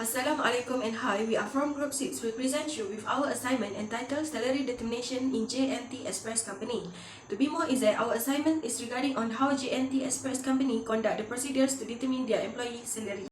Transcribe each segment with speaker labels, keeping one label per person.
Speaker 1: Assalamualaikum and hi, we are from Group 6. We present you with our assignment entitled Salary Determination in J&T Express Company. To be more exact, our assignment is regarding on how J&T Express Company conduct the procedures to determine their employee salary.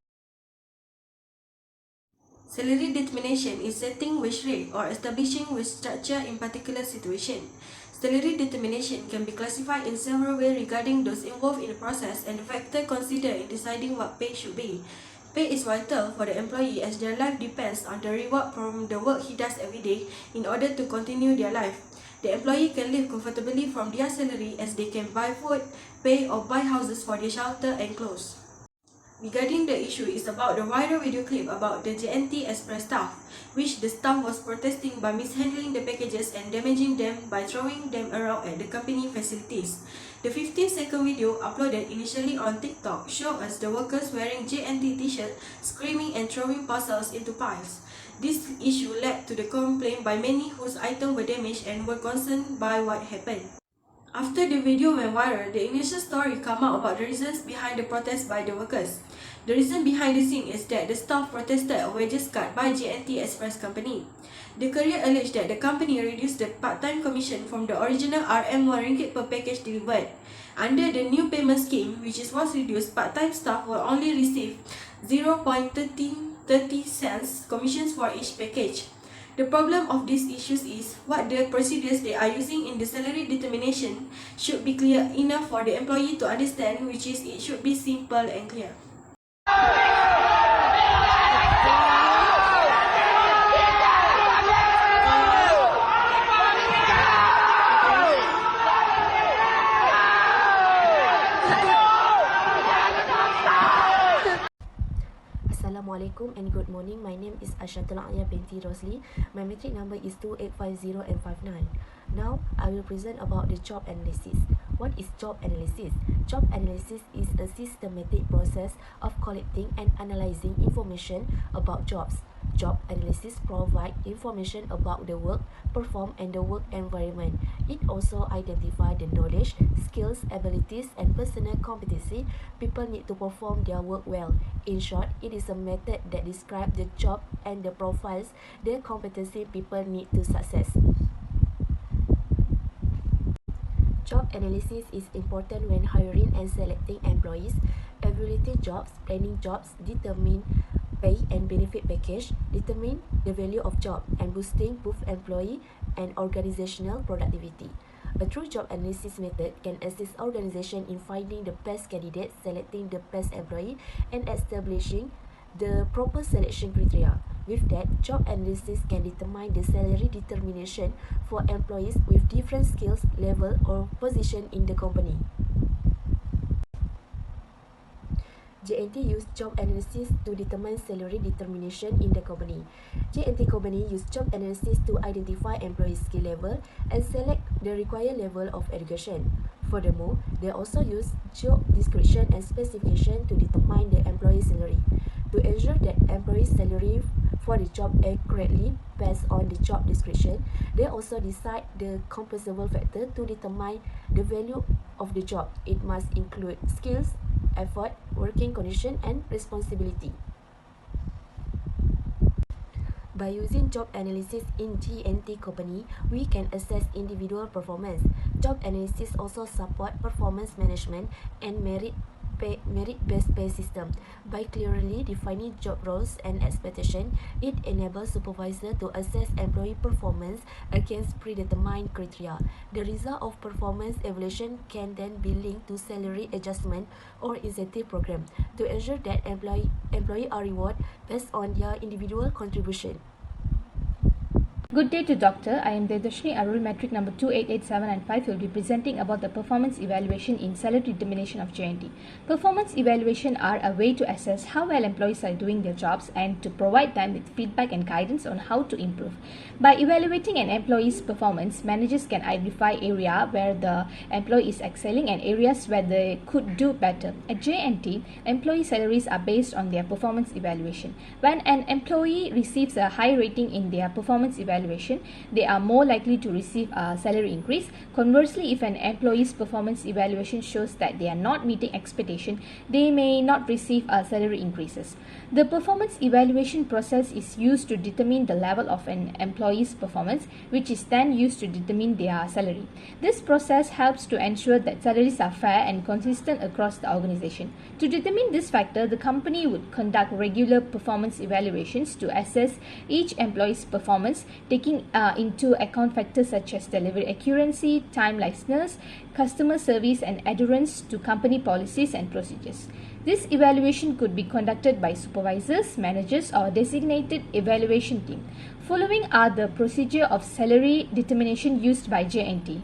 Speaker 1: Salary determination is setting wage rate or establishing wage structure in particular situation. Salary determination can be classified in several ways regarding those involved in the process and the factor considered in deciding what pay should be. Pay is vital for the employee as their life depends on the reward from the work he does every day in order to continue their life. The employee can live comfortably from their salary as they can buy food, pay or buy houses for their shelter and clothes. Regarding the issue is about the viral video clip about the J&T Express staff, which the staff was protesting by mishandling the packages and damaging them by throwing them around at the company facilities. The 15-second video uploaded initially on TikTok showed us the workers wearing J&T t-shirt, screaming and throwing parcels into piles. This issue led to the complaint by many whose items were damaged and were concerned by what happened. After the video went viral, the initial story came out about the reasons behind the protest by the workers. The reason behind the scene is that the staff protested a wages cut by J&T Express Company. The courier alleged that the company reduced the part-time commission from the original RM1 per package delivered. Under the new payment scheme, which was reduced, part-time staff will only receive 0.30 cents commissions for each package. The problem of these issues is what the procedures they are using in the salary determination should be clear enough for the employee to understand, which is it should be simple and clear.
Speaker 2: Assalamualaikum and good morning. My name is Ashantul Aya binti Rosli. My metric number is 2850 and 59. Now, I will present about the job analysis. What is job analysis? Job analysis is a systematic process of collecting and analyzing information about jobs. Job analysis provides information about the work performed and the work environment. It also identifies the knowledge, skills, abilities, and personal competency people need to perform their work well. In short, it is a method that describes the job and the profiles the competency people need to success. Job analysis is important when hiring and selecting employees, evaluating jobs, planning jobs, determine pay and benefit package, determine the value of job, and boosting both employee and organizational productivity. A true job analysis method can assist organization in finding the best candidates, selecting the best employee, and establishing the proper selection criteria. With that, job analysis can determine the salary determination for employees with different skills, level, or position in the company. J&T use job analysis to determine salary determination in the company. J&T company use job analysis to identify employee skill level and select the required level of education. Furthermore, they also use job description and specification to determine the employee salary. To ensure that employee salary for the job accurately based on the job description, they also decide the compensable factor to determine the value of the job. It must include skills, effort, working condition, and responsibility. By using job analysis in J&T company, we can assess individual performance. Job analysis also support performance management and merit-based pay system. By clearly defining job roles and expectations, it enables supervisor to assess employee performance against predetermined criteria. The result of performance evaluation can then be linked to salary adjustment or incentive program to ensure that employee are rewarded based on their individual contribution.
Speaker 3: Good day to Doctor. I am Dedoshni Arul, metric number 2887 and 5 will be presenting about the performance evaluation in salary determination of J&T. Performance evaluation are a way to assess how well employees are doing their jobs and to provide them with feedback and guidance on how to improve. By evaluating an employee's performance, managers can identify areas where the employee is excelling and areas where they could do better. At J&T, employee salaries are based on their performance evaluation. When an employee receives a high rating in their performance evaluation, evaluation, they are more likely to receive a salary increase. Conversely, if an employee's performance evaluation shows that they are not meeting expectation, they may not receive a salary increases. The performance evaluation process is used to determine the level of an employee's performance, which is then used to determine their salary. This process helps to ensure that salaries are fair and consistent across the organization. To determine this factor, the company would conduct regular performance evaluations to assess each employee's performance, taking into account factors such as delivery accuracy, timeliness, customer service, and adherence to company policies and procedures. This evaluation could be conducted by supervisors, managers, or designated evaluation team. Following are the procedure of salary determination used by JNT.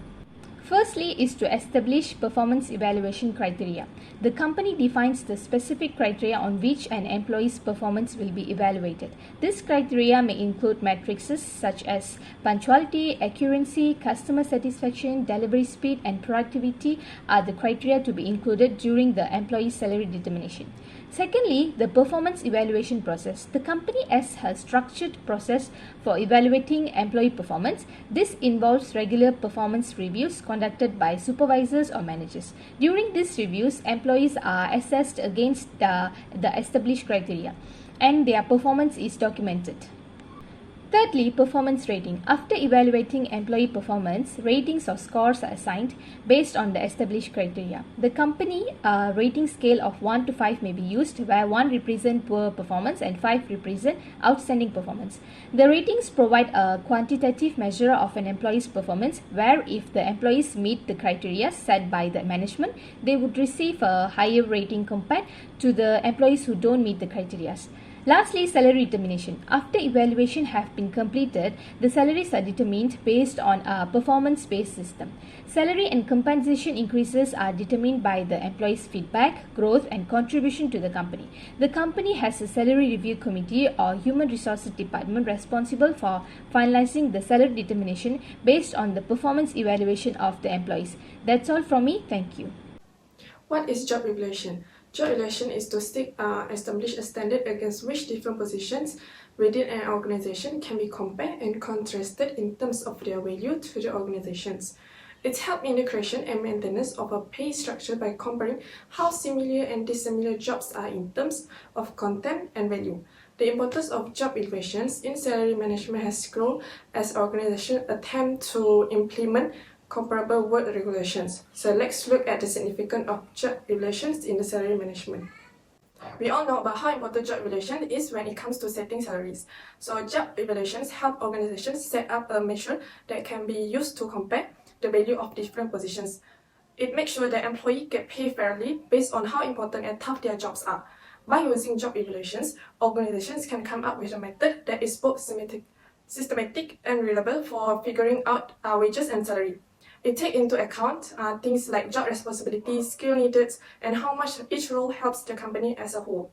Speaker 3: Firstly is to establish performance evaluation criteria. The company defines the specific criteria on which an employee's performance will be evaluated. This criteria may include metrics such as punctuality, accuracy, customer satisfaction, delivery speed, and productivity are the criteria to be included during the employee's salary determination. Secondly, the performance evaluation process. The company has a structured process for evaluating employee performance. This involves regular performance reviews conducted by supervisors or managers. During these reviews, employees are assessed against the established criteria, and their performance is documented. Thirdly, performance rating. After evaluating employee performance, ratings or scores are assigned based on the established criteria. The company rating scale of 1 to 5 may be used, where 1 represents poor performance and 5 represent outstanding performance. The ratings provide a quantitative measure of an employee's performance, where if the employees meet the criteria set by the management, they would receive a higher rating compared to the employees who don't meet the criteria. Lastly, salary determination. After evaluation have been completed, the salaries are determined based on a performance-based system. Salary and compensation increases are determined by the employee's feedback, growth, and contribution to the company. The company has a salary review committee or human resources department responsible for finalizing the salary determination based on the performance evaluation of the employees. That's all from me. Thank you.
Speaker 4: What is job evaluation? Job evaluation is to establish a standard against which different positions within an organization can be compared and contrasted in terms of their value to the organizations. It helps in the creation and maintenance of a pay structure by comparing how similar and dissimilar jobs are in terms of content and value. The importance of job evaluations in salary management has grown as organizations attempt to implement comparable work regulations. So let's look at the significance of job evaluations in the salary management. We all know about how important job evaluation is when it comes to setting salaries. So job evaluations help organizations set up a measure that can be used to compare the value of different positions. It makes sure that employees get paid fairly based on how important and tough their jobs are. By using job evaluations, organizations can come up with a method that is both systematic and reliable for figuring out wages and salary. It takes into account things like job responsibilities, skill needed, and how much each role helps the company as a whole.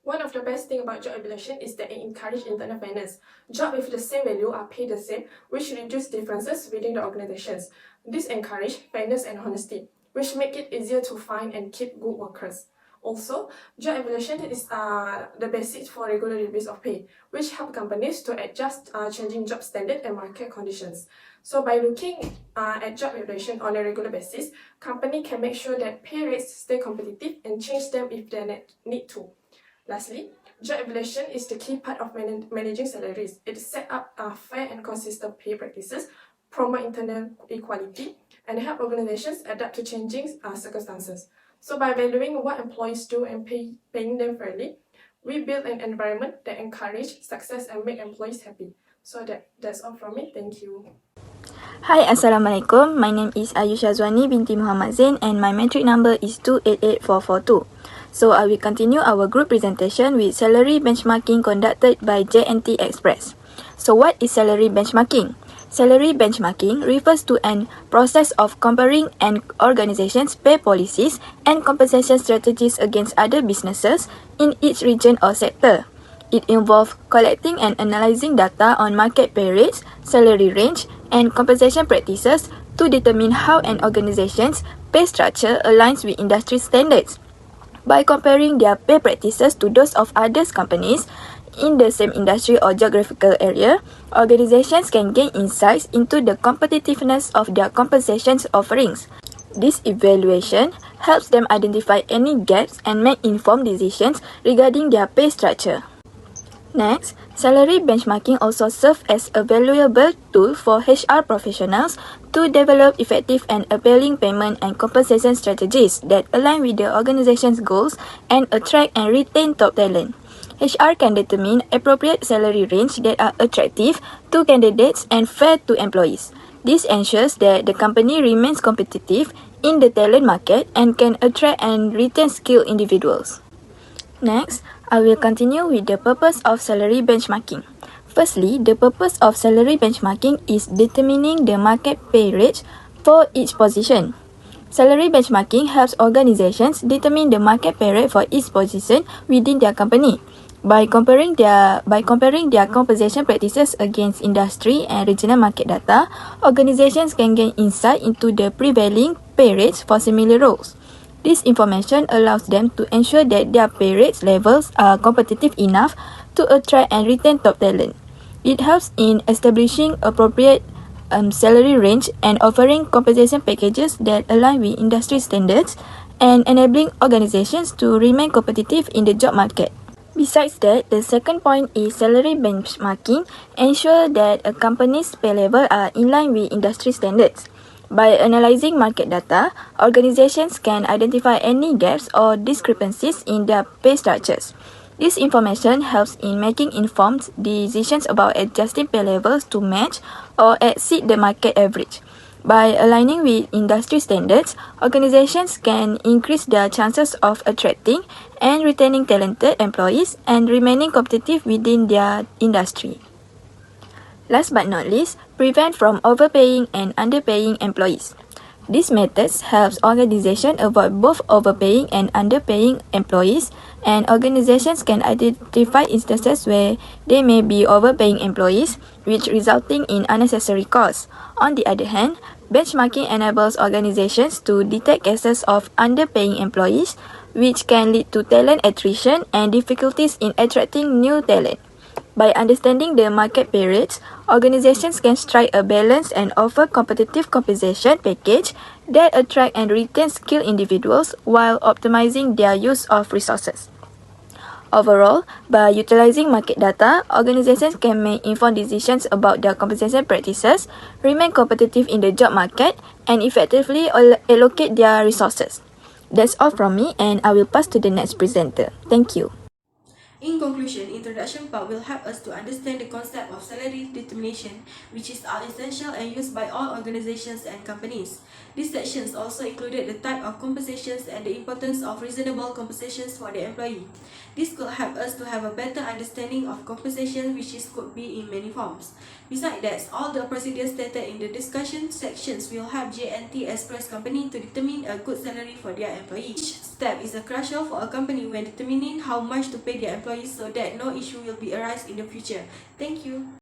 Speaker 4: One of the best things about job evaluation is that it encourages internal fairness. Jobs with the same value are paid the same, which reduces differences within the organizations. This encourages fairness and honesty, which make it easier to find and keep good workers. Also, job evaluation is the basis for regular reviews of pay, which help companies to adjust changing job standards and market conditions. So by looking at job evaluation on a regular basis, companies can make sure that pay rates stay competitive and change them if they need to. Lastly, job evaluation is the key part of managing salaries. It sets up fair and consistent pay practices, promote internal equality, and help organizations adapt to changing circumstances. So by valuing what employees do and paying them fairly, we build an environment that encourages success and make employees happy. So that's all from me. Thank you.
Speaker 5: Hi, Assalamualaikum. My name is Ayusha Zwani binti Muhammad Zain and my metric number is 288442. So I will continue our group presentation with salary benchmarking conducted by JNT Express. So what is salary benchmarking? Salary benchmarking refers to an process of comparing an organization's pay policies and compensation strategies against other businesses in each region or sector. It involves collecting and analyzing data on market pay rates, salary range, and compensation practices to determine how an organization's pay structure aligns with industry standards. By comparing their pay practices to those of other companies, in the same industry or geographical area, organizations can gain insights into the competitiveness of their compensation offerings. This evaluation helps them identify any gaps and make informed decisions regarding their pay structure. Next, salary benchmarking also serves as a valuable tool for HR professionals to develop effective and appealing payment and compensation strategies that align with the organization's goals and attract and retain top talent. HR can determine appropriate salary range that are attractive to candidates and fair to employees. This ensures that the company remains competitive in the talent market and can attract and retain skilled individuals. Next, I will continue with the purpose of salary benchmarking. Firstly, the purpose of salary benchmarking is determining the market pay rates for each position. Salary benchmarking helps organizations determine the market pay rate for each position within their company. By comparing their compensation practices against industry and regional market data, organizations can gain insight into the prevailing pay rates for similar roles. This information allows them to ensure that their pay rates levels are competitive enough to attract and retain top talent. It helps in establishing appropriate salary range and offering compensation packages that align with industry standards and enabling organizations to remain competitive in the job market. Besides that, the second point is salary benchmarking ensure that a company's pay level are in line with industry standards. By analyzing market data, organizations can identify any gaps or discrepancies in their pay structures. This information helps in making informed decisions about adjusting pay levels to match or exceed the market average. By aligning with industry standards, organizations can increase their chances of attracting and retaining talented employees and remaining competitive within their industry. Last but not least, prevent from overpaying and underpaying employees. These methods helps organizations avoid both overpaying and underpaying employees, and organizations can identify instances where they may be overpaying employees, which resulting in unnecessary costs. On the other hand, benchmarking enables organizations to detect cases of underpaying employees, which can lead to talent attrition and difficulties in attracting new talent. By understanding the market pay rates, organizations can strike a balance and offer competitive compensation package that attract and retain skilled individuals while optimizing their use of resources. Overall, by utilizing market data, organizations can make informed decisions about their compensation practices, remain competitive in the job market, and effectively allocate their resources. That's all from me, and I will pass to the next presenter. Thank you.
Speaker 1: In conclusion, introduction part will help us to understand the concept of salary determination, which is essential and used by all organizations and companies. These sections also included the type of compensations and the importance of reasonable compensations for the employee. This could help us to have a better understanding of compensation, which could be in many forms. Besides that, all the procedures stated in the discussion sections will help J&T Express Company to determine a good salary for their employees. Each step is crucial for a company when determining how much to pay their employees so that no issue will be arise in the future. Thank you.